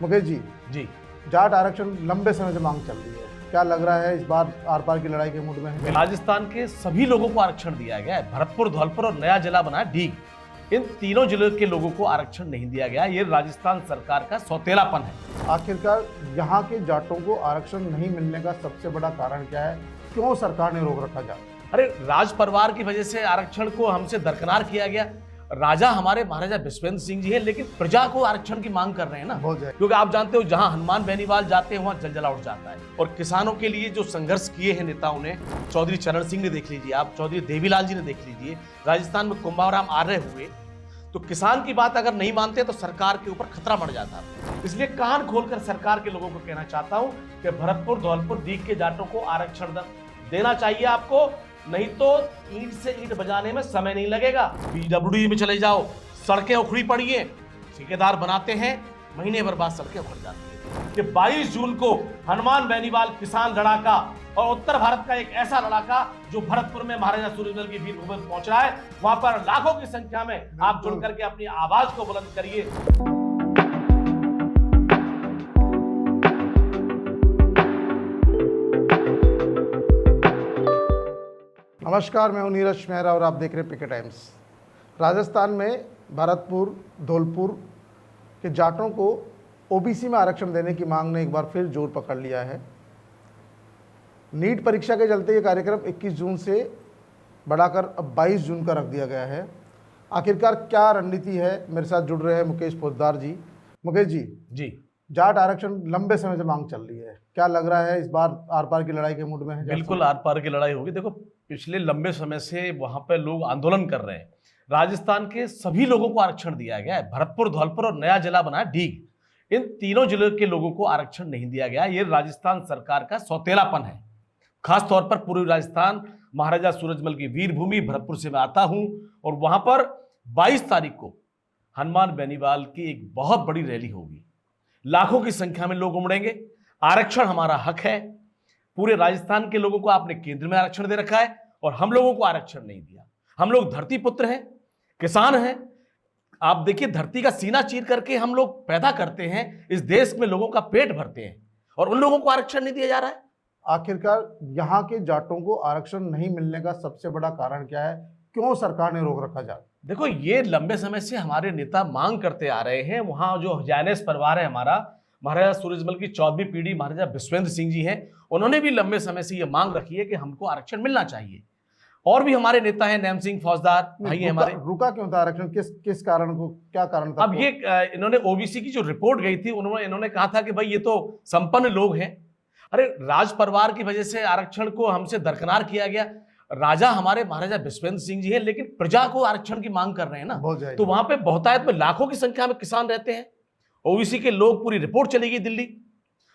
मुकेश जी, जी जाट आरक्षण लंबे समय से मांग चल रही है। क्या लग रहा है इस बार आर पार की लड़ाई के मूड में है? राजस्थान के सभी लोगों को आरक्षण दिया गया है। भरतपुर, धौलपुर और नया जिला बना है डीग। इन तीनों जिलों के लोगों को आरक्षण नहीं दिया गया। ये राजस्थान सरकार का सौतेलापन है। आखिरकार यहाँ के जाटों को आरक्षण नहीं मिलने का सबसे बड़ा कारण क्या है? क्यों सरकार ने रोक रखा जाट? अरे राज परिवार की वजह से आरक्षण को हमसे दरकिनार किया गया। राजा हमारे महाराजा विश्वेंद्र सिंह जी हैं, लेकिन प्रजा को आरक्षण की मांग कर रहे हैं ना, क्योंकि आप जानते हो जहां हनुमान बेनीवाल जाते हैं वहां जलजला उठ जाता है। और किसानों के लिए जो संघर्ष किए हैं नेताओं ने, चौधरी चरण सिंह ने देख लीजिए, आप चौधरी देवीलाल जी ने देख लीजिए, राजस्थान में कुंभाराम आर्य हुए, तो किसान की बात अगर नहीं मानते तो सरकार के ऊपर खतरा बढ़ जाता। इसलिए कान खोलकर सरकार के लोगों को कहना चाहता हूं कि भरतपुर, धौलपुर, डीग के जाटों को आरक्षण देना चाहिए आपको, नहीं तो ईंट से ईंट बजाने में समय नहीं लगेगा। पीडब्ल्यूडी में चले जाओ, सड़कें उखड़ी पड़ी हैं, ठेकेदार बनाते हैं, महीने भर बाद सड़कें उखड़ जाती हैं। कि 22 जून को हनुमान बेनीवाल किसान लड़ाका और उत्तर भारत का एक ऐसा लड़ाका जो भरतपुर में महाराजा सूरजमल की वीर भूमि पहुंच रहा है, वहां पर लाखों की संख्या में आप जुड़ करके अपनी आवाज को बुलंद करिए। नमस्कार, मैं हूं नीरज मेहरा और आप देख रहे हैं पीके टाइम्स। राजस्थान में भरतपुर, धौलपुर के जाटों को ओबीसी में आरक्षण देने की मांग ने एक बार फिर जोर पकड़ लिया है। नीट परीक्षा के चलते ये कार्यक्रम 21 जून से बढ़ाकर अब 22 जून का रख दिया गया है। आखिरकार क्या रणनीति है? मेरे साथ जुड़ रहे हैं मुकेश पोद्दार जी। मुकेश जी, जाट आरक्षण लंबे समय से मांग चल रही है। क्या लग रहा है इस बार आर पार की लड़ाई के मूड में है? बिल्कुल आर पार की लड़ाई होगी। देखो, पिछले लंबे समय से वहां पे लोग आंदोलन कर रहे हैं। राजस्थान के सभी लोगों को आरक्षण दिया गया है। भरतपुर, धौलपुर और नया जिला बना है डीग। इन तीनों जिलों के लोगों को आरक्षण नहीं दिया गया। ये राजस्थान सरकार का सौतेलापन है। खास तौर पर पूर्वी राजस्थान, महाराजा सूरजमल की वीर भूमि भरतपुर से मैं आता हूं, और वहां पर 22 तारीख को हनुमान बेनीवाल की एक बहुत बड़ी रैली होगी। लाखों की संख्या में लोग उमड़ेंगे। आरक्षण हमारा हक है। पूरे राजस्थान के लोगों को आपने केंद्र में आरक्षण दे रखा है और हम लोगों को आरक्षण नहीं दिया। हम लोग धरती पुत्र हैं, किसान हैं। आप देखिए, धरती का सीना चीर करके हम लोग पैदा करते हैं, इस देश में लोगों का पेट भरते हैं, और उन लोगों को आरक्षण नहीं दिया जा रहा है। आखिरकार यहाँ के जाटों को आरक्षण नहीं मिलने का सबसे बड़ा कारण क्या है? क्यों सरकार ने रोक रखा जाट? देखो, ये लंबे समय से हमारे नेता मांग करते आ रहे हैं। वहां जो जैनेस परिवार है हमारा, महाराजा सूरजमल की 14वीं पीढ़ी महाराजा विश्वेंद्र सिंह जी हैं, उन्होंने भी लंबे समय से ये मांग रखी है कि हमको आरक्षण मिलना चाहिए। और भी हमारे नेता हैं, नैम सिंह फौजदार भाई हैं हमारे। रुका क्यों था आरक्षण? किस कारण को, क्या कारण था? अब ये इन्होंने ओबीसी की जो रिपोर्ट गई थी, इन्होंने कहा था कि भाई ये तो संपन्न लोग हैं। अरे राज परिवार की वजह से आरक्षण को हमसे दरकिनार किया गया। राजा हमारे महाराजा विश्वेंद्र सिंह जी हैं, लेकिन प्रजा को आरक्षण की मांग कर रहे हैं ना, तो वहां पे बहुतायत में लाखों की संख्या में किसान रहते हैं, ओबीसी के लोग। पूरी रिपोर्ट चली गई दिल्ली।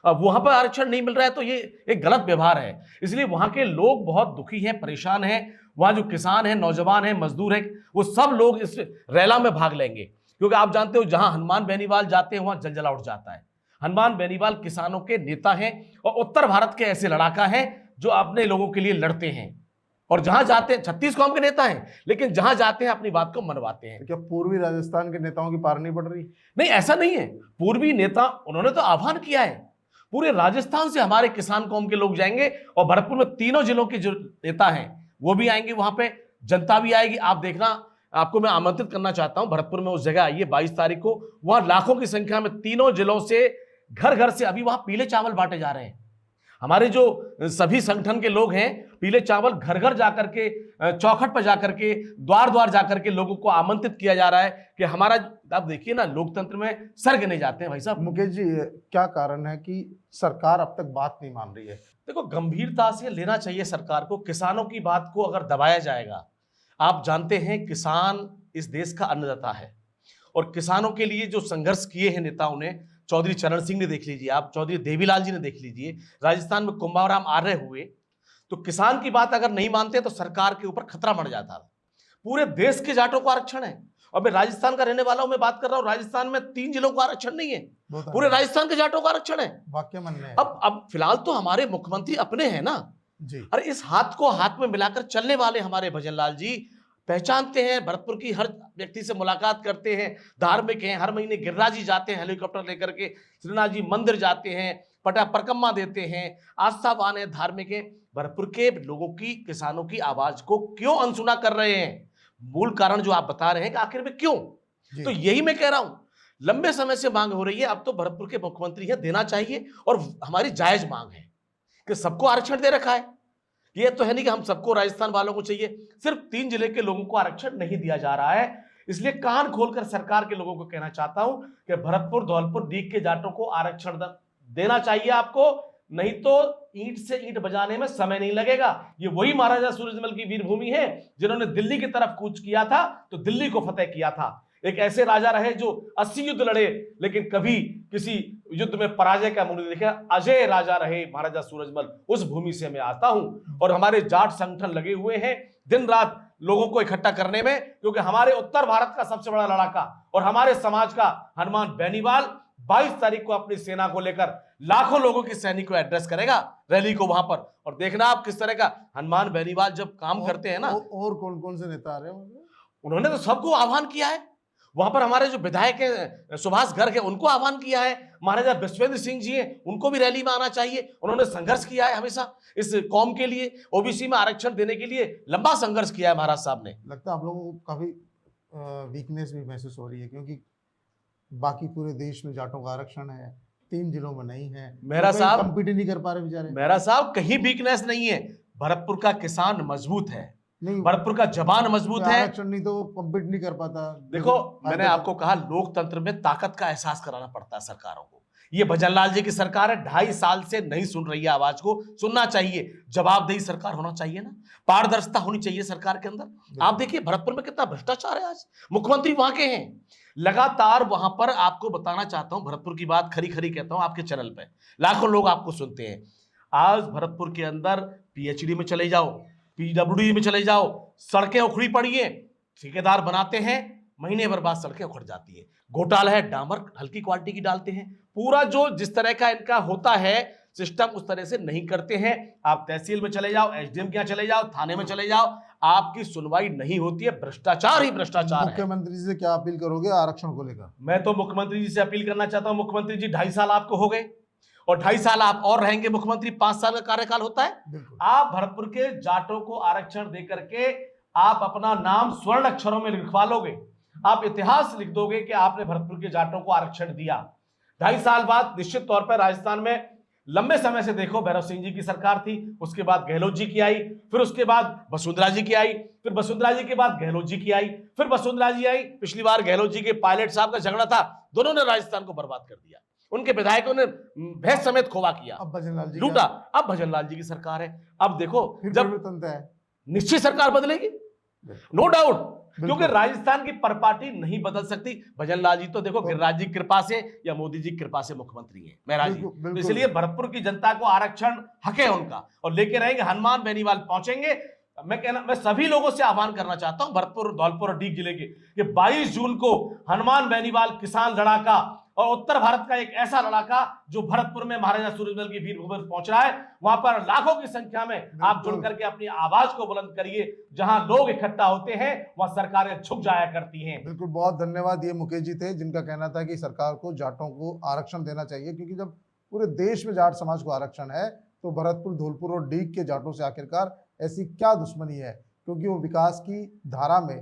अब वहां पर आरक्षण नहीं मिल रहा है तो ये एक गलत व्यवहार है। इसलिए वहां के लोग बहुत दुखी हैं, परेशान हैं। वहां जो किसान हैं, नौजवान हैं, मजदूर हैं, वो सब लोग इस रैला में भाग लेंगे, क्योंकि आप जानते हो जहां हनुमान बेनीवाल जाते हैं वहां जलजला उठ जाता है। हनुमान बेनीवाल किसानों के नेता हैं और उत्तर भारत के ऐसे लड़ाका हैं जो अपने लोगों के लिए लड़ते हैं, और जहां जाते हैं 36 कौम के नेता हैं, लेकिन जहां जाते हैं अपनी बात को मनवाते हैं। क्या पूर्वी राजस्थान के नेताओं की पार नहीं पड़ रही? नहीं, ऐसा नहीं है। पूर्वी नेता, उन्होंने तो आह्वान किया है, पूरे राजस्थान से हमारे किसान कौम के लोग जाएंगे, और भरतपुर में तीनों जिलों के जो नेता हैं वो भी आएंगे, वहां पे जनता भी आएगी। आप देखना, आपको मैं आमंत्रित करना चाहता हूं, भरतपुर में उस जगह आइए 22 तारीख को। वहां लाखों की संख्या में तीनों जिलों से, घर घर से अभी वहां पीले चावल बांटे जा रहे हैं। हमारे जो सभी संगठन के लोग हैं, पीले चावल घर घर जाकर के, चौखट पर जाकर के, द्वार द्वार जाकर के लोगों को आमंत्रित किया जा रहा है कि हमारा, आप देखिए ना, लोकतंत्र में सर गिने जाते हैं भाई साहब। मुकेश जी, क्या कारण है कि सरकार अब तक बात नहीं मान रही है? देखो, गंभीरता से लेना चाहिए सरकार को। किसानों की बात को अगर दबाया जाएगा, आप जानते हैं किसान इस देश का अन्नदाता है, और किसानों के लिए जो संघर्ष किए हैं नेताओं ने, चौधरी चरण सिंह ने देख लीजिए, आप चौधरी देवीलाल जी ने देख लीजिए, राजस्थान में कुंभाराम आर्य हुए, तो किसान की बात अगर नहीं मानते तो सरकार के ऊपर खतरा बढ़ जाता। पूरे देश के जाटों को आरक्षण है, और मैं राजस्थान का रहने वाला हूं, मैं बात कर रहा हूं, राजस्थान में 3 जिलों को आरक्षण नहीं है, पूरे राजस्थान के जाटों को आरक्षण है। वाक्य मानने हैं। अब फिलहाल तो हमारे मुख्यमंत्री अपने हैं ना जी। अरे इस हाथ को हाथ में मिलाकर चलने वाले हमारे भजनलाल जी पहचानते हैं, भरतपुर की हर व्यक्ति से मुलाकात करते हैं, धार्मिक हैं, हर महीने गिरिराज जी जाते हैं हेलीकॉप्टर लेकर के, श्रीनाथ जी मंदिर जाते हैं, पटा परिक्रमा देते हैं, आस्थावान है, धार्मिक है। भरतपुर के लोगों की, किसानों की आवाज को क्यों अनसुना कर रहे हैं? मूल कारण जो आप बता रहे हैं कि आखिर में क्यों, तो यही मैं कह रहा हूं, लंबे समय से मांग हो रही है। अब तो भरतपुर के मुख्यमंत्री है, देना चाहिए, और हमारी जायज मांग है कि सबको आरक्षण दे रखा है। ये तो है नहीं कि हम सबको, राजस्थान वालों को चाहिए, सिर्फ 3 जिले के लोगों को आरक्षण नहीं दिया जा रहा है। इसलिए कान खोलकर सरकार के लोगों को कहना चाहता हूं कि भरतपुर, धौलपुर, डीग के जाटों को आरक्षण देना चाहिए आपको, नहीं तो ईंट से ईंट बजाने में समय नहीं लगेगा। ये वही महाराजा सूरजमल की वीरभूमि है जिन्होंने दिल्ली की तरफ कूच किया था तो दिल्ली को फतेह किया था। एक ऐसे राजा रहे जो 80 युद्ध लड़े लेकिन कभी किसी युद्ध में पराजय का मुंह नहीं देखा। अजय राजा रहे महाराजा सूरजमल। उस भूमि से मैं आता हूं और हमारे जाट संगठन लगे हुए हैं दिन रात लोगों को इकट्ठा करने में, क्योंकि हमारे उत्तर भारत का सबसे बड़ा लड़ाका और हमारे समाज का हनुमान बेनीवाल 22 तारीख को अपनी सेना को लेकर लाखों लोगों की सैनिक को एड्रेस करेगा, रैली को वहां पर। और देखना आप किस तरह का हनुमान बेनीवाल जब काम करते हैं ना। और कौन कौन से नेता आ रहे हैं? उन्होंने तो सबको आह्वान किया है। वहां पर हमारे जो विधायक हैं सुभाष गर्ग है, उनको आह्वान किया है। महाराजा बिश्वेंद्र सिंह जी हैं, उनको भी रैली में आना चाहिए। उन्होंने संघर्ष किया है हमेशा इस कौम के लिए, ओबीसी में आरक्षण देने के लिए लंबा संघर्ष किया है महाराज साहब ने। लगता है आप लोगों को काफी वीकनेस भी महसूस हो रही है, क्योंकि बाकी पूरे देश में जाटों का आरक्षण है, 3 जिलों में नहीं है। मेरा साहब कंपीट नहीं कर पा रहे बेचारे। मेरा साहब कहीं वीकनेस नहीं है। भरतपुर का किसान मजबूत है, भरतपुर का जवान मजबूत है। आरक्षण नहीं तो कंपीट नहीं कर पाता। देखो मैंने आपको कहा, लोकतंत्र में ताकत का एहसास कराना पड़ता है सरकारों को। ये भजनलाल जी की सरकार है, 2.5 साल से नहीं सुन रही है आवाज को, सुनना चाहिए। जवाबदेही सरकार होना चाहिए ना, पारदर्शिता होनी चाहिए सरकार के अंदर। आप देखिए भरतपुर में कितना भ्रष्टाचार है। आज मुख्यमंत्री वहां के हैं, लगातार वहां पर आपको बताना चाहता हूं, भरतपुर की बात खरी खरी कहता हूं आपके चैनल पे, लाखों लोग आपको सुनते हैं। आज भरतपुर के अंदर पीएचडी में चले जाओ, पीडब्ल्यूडी में चले जाओ, सड़कें उखड़ी पड़ी हैं, ठेकेदार बनाते हैं, महीने भर बाद सड़कें उखड़ जाती है। घोटाला है, डामर हल्की क्वालिटी की डालते हैं। पूरा जो जिस तरह का इनका होता है सिस्टम, उस तरह से नहीं करते हैं। आप तहसील में चले जाओ, एसडीएम के यहाँ चले जाओ, थाने में चले जाओ, आपकी सुनवाई नहीं होती है। भ्रष्टाचार ही भ्रष्टाचार है। मुख्यमंत्री जी से क्या अपील करोगे आरक्षण को लेकर? मैं तो मुख्यमंत्री जी से अपील करना चाहता हूं, मुख्यमंत्री जी 2.5 साल आपको हो गए और 2.5 साल आप और रहेंगे मुख्यमंत्री, 5 साल का कार्यकाल होता है। आप भरतपुर के जाटों को आरक्षण दे करके आप अपना नाम स्वर्ण अक्षरों में लिखवा लोगे, आप इतिहास लिख दोगे कि आपने भरतपुर के जाटों को आरक्षण दिया। 2.5 साल बाद निश्चित तौर पर राजस्थान में लंबे समय से देखो, भैरव सिंह जी की सरकार थी, उसके बाद गहलोत जी की आई, फिर उसके बाद वसुंधरा जी की आई, फिर वसुंधरा जी के बाद गहलोत जी की आई, फिर वसुंधरा जी आई। पिछली बार गहलोत जी के पायलट साहब का झगड़ा था, दोनों ने राजस्थान को बर्बाद कर दिया, उनके विधायकों ने भैंस समेत खोवा किया, अब भजनलाल जी लूटा। अब भजनलाल जी की सरकार है। अब देखो जब है निश्चित सरकार बदलेगी, नो डाउट, क्योंकि राजस्थान की परपाटी नहीं बदल सकती। भजनलाल जी तो देखो गिरिराज जी कृपा से या मोदी जी कृपा से मुख्यमंत्री हैं, महाराज जी। तो इसलिए भरतपुर की जनता को आरक्षण हक है उनका, और लेके रहेंगे। हनुमान बेनीवाल पहुंचेंगे। मैं सभी लोगों से आह्वान करना चाहता हूं, भरतपुर, धौलपुर और डीग जिले के, कि 22 जून को हनुमान बेनीवाल किसान लड़ाका और उत्तर भारत का एक ऐसा लड़ाका जो भरतपुर में महाराजा सूरजमल की वीरभूमि पर पहुंच रहा है, वहां पर लाखों की संख्या में आप जुड़ करके अपनी आवाज को बुलंद करिए। जहां लोग इकट्ठा होते हैं वहां सरकारें झुक जाया करती हैं। बिल्कुल, बहुत धन्यवाद। ये मुकेश जी थे जिनका कहना था कि सरकार को जाटों को आरक्षण देना चाहिए, क्योंकि जब पूरे देश में जाट समाज को आरक्षण है तो भरतपुर, धौलपुर और डीग के जाटों से आखिरकार ऐसी क्या दुश्मनी है? क्योंकि वो विकास की धारा में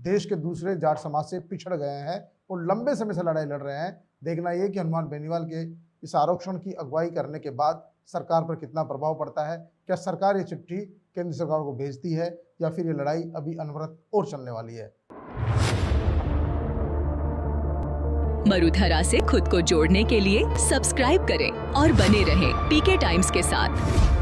देश के दूसरे जाट समाज से पिछड़ गए हैं और लंबे समय से लड़ाई लड़ रहे हैं। देखना ये कि हनुमान बेनीवाल के इस आरक्षण की अगुवाई करने के बाद सरकार पर कितना प्रभाव पड़ता है। क्या सरकार ये चिट्ठी केंद्र सरकार को भेजती है या फिर ये लड़ाई अभी अनवरत और चलने वाली है? मरुधरा से खुद को जोड़ने के लिए सब्सक्राइब करें और बने रहें पीके टाइम्स के साथ।